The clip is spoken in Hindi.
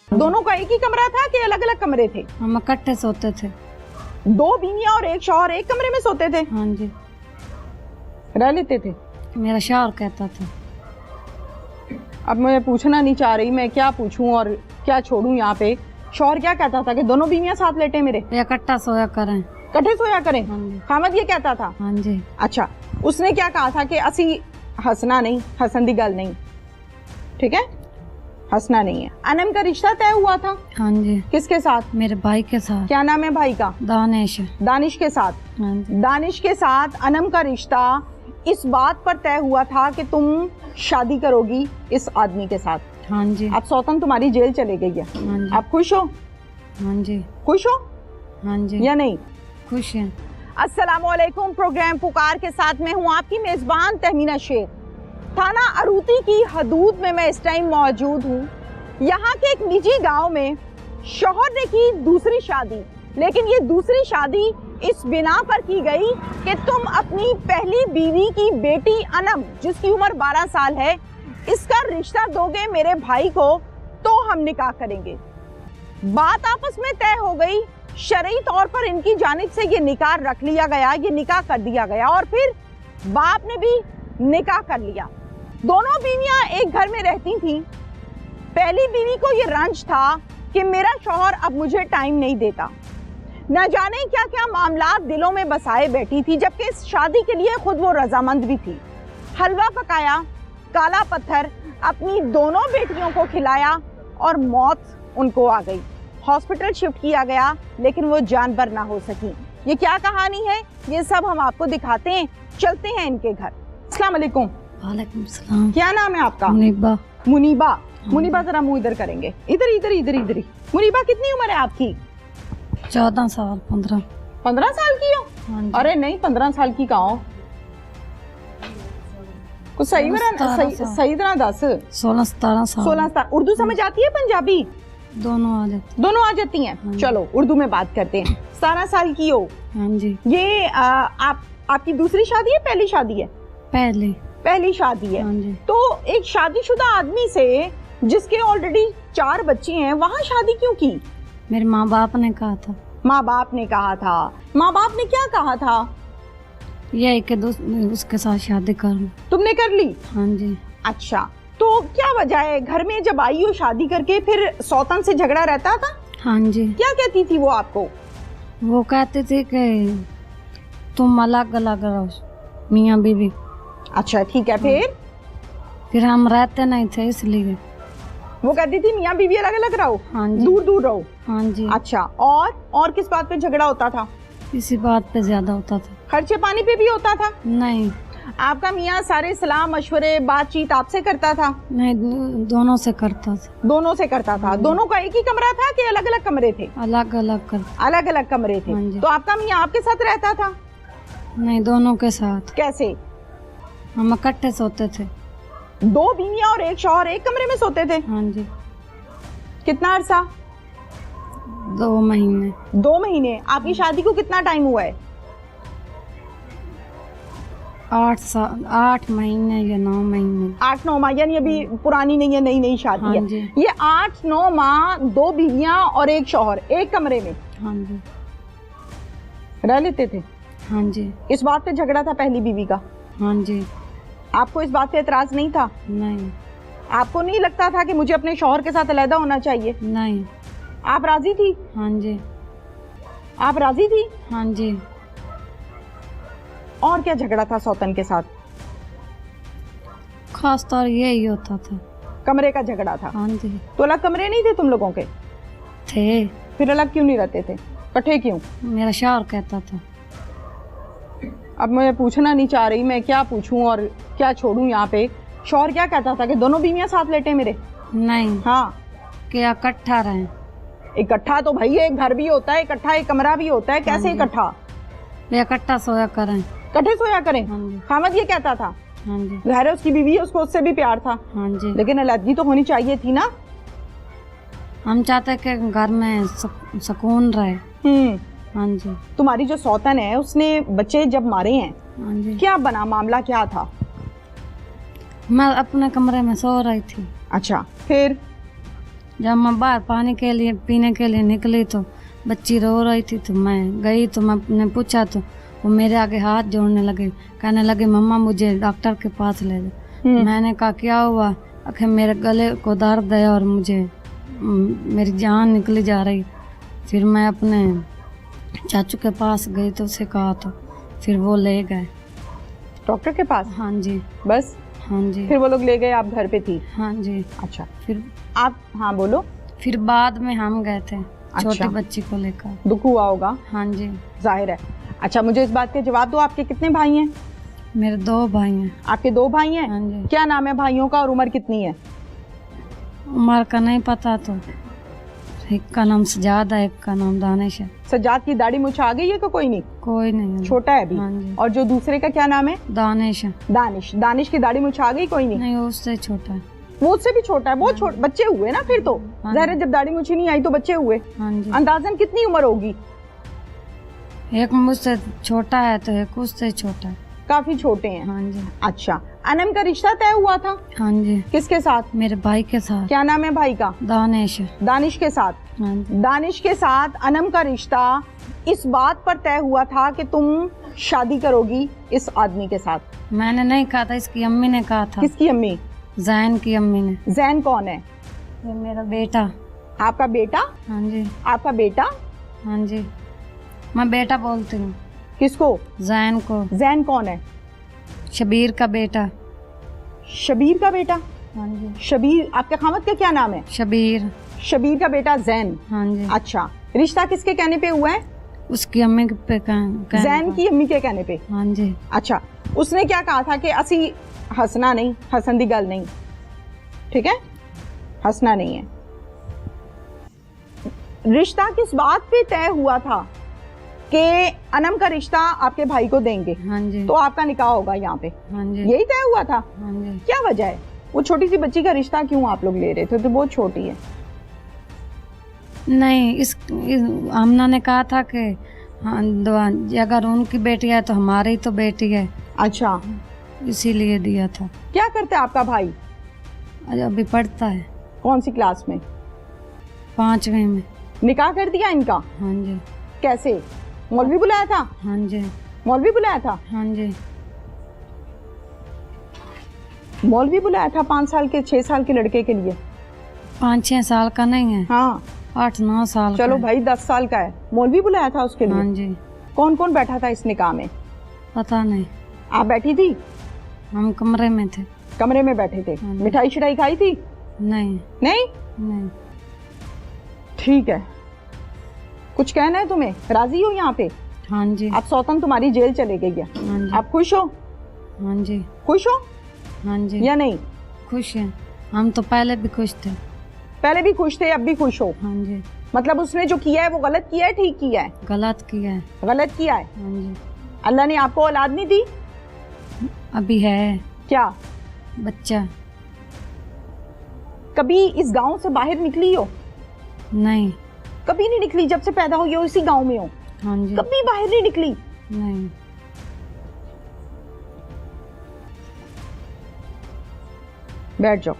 दोनों का एक ही कमरा था कि अलग अलग कमरे थे? हम इकट्ठे सोते थे। 2 बीवियां और एक शौहर एक कमरे में सोते थे? हाँ जी। रह लेते थे? मेरा शौहर कहता था। अब मैं पूछना नहीं चाह रही, मैं क्या पूछूं और क्या छोड़ूं यहाँ पे। शौहर क्या कहता था कि दोनों बीवियां साथ लेटे मेरे? इकट्ठा सोया करें। इकट्ठे सोया करें? हाँ जी। खामद ये कहता था? हाँ जी। अच्छा, उसने क्या कहा था कि असी हंसना नहीं, हसन दी गल नहीं, ठीक है, हंसना नहीं है। अनम का रिश्ता तय हुआ था? हाँ जी। किसके साथ? मेरे भाई के साथ। क्या नाम है भाई का? दानिश। दानिश के साथ? हाँ जी। दानिश के साथ अनम का रिश्ता इस बात पर तय हुआ था कि तुम शादी करोगी इस आदमी के साथ। हाँ जी। अब सौतन तुम्हारी जेल चले गई है, हाँ जी। आप खुश हो? हाँ जी। खुश हो हाँ जी। या नहीं? खुश हैं। अस्सलामुअलैकुम। प्रोग्राम पुकार के साथ मैं हूं आपकी मेजबान तहमीना शेख। थाना अरूती की हदूद में मैं इस टाइम मौजूद हूं। यहाँ के एक निजी गांव में शौहर ने की दूसरी शादी, लेकिन ये दूसरी शादी इस बिना पर की गई कि तुम अपनी पहली बीवी की बेटी अनम, जिसकी उम्र 12 साल है, इसका रिश्ता दोगे मेरे भाई को तो हम निकाह करेंगे। बात आपस में तय हो गई, शरई तौर पर इनकी जानिब से ये निकाह रख लिया गया, ये निकाह कर दिया गया और फिर बाप ने भी निकाह कर लिया। दोनों बीवियां एक घर में रहती थीं। पहली बीवी को ये रंज था कि मेरा शौहर अब मुझे टाइम नहीं देता। न जाने क्या क्या मामला दिलों में बसाए बैठी थी, जबकि इस शादी के लिए खुद वो रजामंद भी थी। हलवा पकाया, काला पत्थर अपनी दोनों बेटियों को खिलाया और मौत उनको आ गई। हॉस्पिटल शिफ्ट किया गया, लेकिन वो जानबर ना हो सकी। ये क्या कहानी है, ये सब हम आपको दिखाते हैं। चलते हैं इनके घर। अस्सलाम वालेकुम। वालेकुम सलाम। क्या नाम है आपका? मुनीबा। मुनीबा। मुनीबा, जरा मुंह इधर करेंगे, इधर इधर इधर इधर ही। मुनीबा, कितनी उम्र है आपकी? 14 साल। 15 साल की हो? हाँ जी। अरे नहीं, 15 साल की कहाँ हो, कुछ सही सही तरह दस। 16-17 साल। 16 साल। उर्दू समझ आती है, पंजाबी? दोनों आ जाते। दोनों आ जाती हैं? हाँ। चलो उर्दू में बात करते हैं। 17 साल की हो? हाँ जी। ये आपकी दूसरी शादी है, पहली शादी है? पहली शादी है। हाँ जी। तो एक शादीशुदा आदमी से जिसके ऑलरेडी 4 बच्चे हैं, वहाँ शादी क्यों की? मेरे माँ बाप ने कहा था। माँ बाप ने कहा था? माँ बाप ने क्या कहा था? यही कि उसके साथ शादी कर लो। तुमने कर ली? हाँ जी। अच्छा, तो क्या वजह है? घर में जब आई हो शादी करके, फिर सौतन से झगड़ा रहता था? हाँ जी। क्या कहती थी वो आपको? वो कहते थे कि तुम अलग अलग रहो, मियाँ बीवी। अच्छा ठीक है, फिर हम रहते नहीं थे इसलिए। वो कहती थी मियाँ बीवी अलग अलग रहो? हाँ जी। दूर दूर रहो? हाँ जी। अच्छा, और किस बात पे झगड़ा होता था? इसी बात पे ज्यादा होता था। खर्चे पानी पे भी होता था? नहीं। आपका मियाँ सारे सलाह मशवरे बातचीत आपसे करता था? नहीं, दोनों से करता था। दोनों से करता था? दोनों का एक ही कमरा था कि अलग अलग कमरे थे? अलग अलग कर। अलग अलग कमरे थे। हाँ जी। तो आपका मियाँ आपके साथ रहता था? नहीं, दोनों के साथ। कैसे? हम इकट्ठे सोते थे। 2 बीवियां और एक शौहर एक कमरे में सोते थे? हाँ जी। कितना अरसा? 2 महीने। 2 महीने। आपकी शादी को कितना टाइम हुआ है? 8 महीने या 9 महीने। 8-9 माह, यानी अभी पुरानी नहीं है, नई नई शादी हाँ है। जी। ये 8-9 माह 2 बीवियां और एक शौहर एक कमरे में हाँ जी। रह लेते थे? हाँ जी। इस बात पे झगड़ा था पहली बीवी का? हाँ जी। आपको इस बात पे एतराज नहीं था? नहीं। आपको नहीं लगता था कि मुझे अपने शौहर के साथ अलहदा होना चाहिए? नहीं। आप राजी थी? हाँ जी। आप राजी थी? हाँ जी। और क्या झगड़ा था सौतन के साथ? खास तौर यही होता था। कमरे का झगड़ा था? हाँ जी। तो अलग कमरे नहीं थे तुम लोगों के? थे। फिर अलग क्यों नहीं रहते थे, इकट्ठे क्यों? मेरा शौहर कहता था। अब मैं पूछना नहीं चाह रही, मैं क्या पूछूं और क्या छोड़ूं यहाँ पे। शौहर क्या कहता था कि दोनों बीवियां साथ लेटे मेरे? नहीं। हाँ। क्या इकट्ठा रहे? इकट्ठा तो भाई एक घर भी होता है, इकट्ठा एक कमरा भी होता है, कैसे इकट्ठा? इकट्ठा सोया करें। इकट्ठे सोया करें? हाँ जी। खामद ये कहता था? हाँ जी। घर है, उसकी बीवी है, उसको उससे भी प्यार था। हाँ जी। लेकिन अलहदगी तो होनी चाहिए थी ना? हम चाहते कि घर में सुकून रहे। हाँ जी। तुम्हारी जो सौतन है उसने बच्चे जब मारे हैं, हाँ जी। क्या बना, मामला क्या था? मैं अपने कमरे में सो रही थी। अच्छा, फिर? जब मैं बाहर पानी के लिए पीने के लिए निकली तो बच्ची रो रही थी, तो मैं गई तो मैंने पूछा तो वो मेरे आगे हाथ जोड़ने लगे, कहने लगे मम्मा मुझे डॉक्टर के पास ले दो। मैंने कहा क्या हुआ? आखिर मेरे गले को दर्द है और मुझे मेरी जान निकली जा रही। फिर मैं अपने चाचू के पास गई तो उसे कहा तो फिर वो ले गए डॉक्टर के पास। हाँ जी। बस? हाँ जी। फिर वो लोग ले गए, आप घर पे थी? हाँ जी। अच्छा, फिर आप, हाँ बोलो। फिर बाद में हम गए थे छोटी अच्छा। बच्ची को लेकर। दुख हुआ होगा? हाँ जी। जाहिर है। अच्छा, मुझे इस बात का जवाब दो, आपके कितने भाई हैं? मेरे 2 भाई हैं। आपके 2 भाई हैं? हाँ जी। क्या नाम है भाइयों का और उम्र कितनी है? उम्र का नहीं पता, तो एक का नाम सजाद है, एक का नाम दानिश है। सज्जाद की दाढ़ी मुछ आ गई है कि कोई नहीं? कोई नहीं है। छोटा है अभी? हाँ जी। और जो दूसरे का क्या नाम है? दानिश है। दानिश। दानिश की दाढ़ी मुछ आ गई? कोई नहीं? नहीं, वो उससे छोटा है। वो उससे भी छोटा है? बहुत छोटे बच्चे हुए ना फिर तो। हाँ ज़ाहिर है, जब दाढ़ी मुछी नहीं आई तो बच्चे हुए। हाँ जी। अंदाजन कितनी उम्र होगी? एक मुझसे छोटा है तो एक उससे छोटा है। काफी छोटे हैं। हाँ जी। अच्छा, अनम का रिश्ता तय हुआ था? हाँ जी। किसके साथ? मेरे भाई के साथ। क्या नाम है भाई का? दानिश। दानिश के साथ। हाँ जी। दानिश के साथ अनम का रिश्ता इस बात पर तय हुआ था कि तुम शादी करोगी इस आदमी के साथ? मैंने नहीं कहा था, इसकी अम्मी ने कहा था। किसकी अम्मी? जैन की अम्मी ने। जैन कौन है? ये मेरा बेटा। आपका बेटा? हाँ जी। आपका बेटा? हाँ जी, मैं बेटा बोलती हूँ। किसको? जैन को। जैन कौन है? शबीर का बेटा। शबीर का बेटा? हाँ जी। शबीर, आपके खामद का क्या नाम है? शबीर। शबीर का बेटा जैन। हाँ जी। अच्छा, रिश्ता किसके कहने पे हुआ है? उसकी अम्मी पे जैन की अम्मी के कहने पे? हाँ जी। अच्छा, उसने क्या कहा था कि असी हंसना नहीं, हसन दी गल नहीं, ठीक है, हंसना नहीं है। रिश्ता किस बात पे तय हुआ था कि अनम का रिश्ता आपके भाई को देंगे? हाँ जी। तो आपका निकाह होगा यहाँ पे? हाँ जी। यही तय हुआ था? हाँ जी। क्या वजह है? वो छोटी सी बच्ची का रिश्ता क्यों आप लोग ले रहे थे? तो बहुत छोटी है। नहीं, इस आमना ने कहा था कि हाँ, अगर उनकी बेटी है तो हमारी तो बेटी है। अच्छा, इसीलिए दिया था। क्या करता है आपका भाई? अभी पढ़ता है। कौन सी क्लास में? 5वीं में। निकाह कर दिया इनका? हाँ जी। कैसे? मौलवी बुलाया था? हाँ जी। मौलवी बुलाया था? हाँ जी। मौलवी बुलाया था 5 साल के 6 साल के लड़के के लिए? 5-6 साल का नहीं है। हाँ, 8-9 साल चलो का भाई 10 साल का है। मौलवी बुलाया था उसके लिए? हाँ जी। कौन कौन बैठा था इस निकाह में? पता नहीं। आप बैठी थी? हम कमरे में थे। कमरे में बैठे थे। हाँ जी। मिठाई शिठाई खाई थी? नहीं। नहीं? नहीं। ठीक है, कुछ कहना है तुम्हें? राजी हो यहाँ पे? हाँ जी। अब सौतन तुम्हारी जेल चले गई है, हाँ जी। आप खुश हो? हाँ जी। खुश हो हाँ जी। या नहीं? खुश हैं। हम तो पहले भी खुश थे। पहले भी खुश थे, अब भी खुश हो? हाँ जी। मतलब उसने जो किया है वो गलत किया है, ठीक किया है? गलत किया है। गलत किया है। हाँ जी। अल्लाह ने आपको औलाद नहीं दी? अभी है क्या? बच्चा। कभी इस गांव से बाहर निकली हो? नहीं। कभी नहीं निकली? जब से पैदा हुई हो इसी गांव में हो? हाँ जी। कभी बाहर नहीं निकली? नहीं। बैठ जाओ।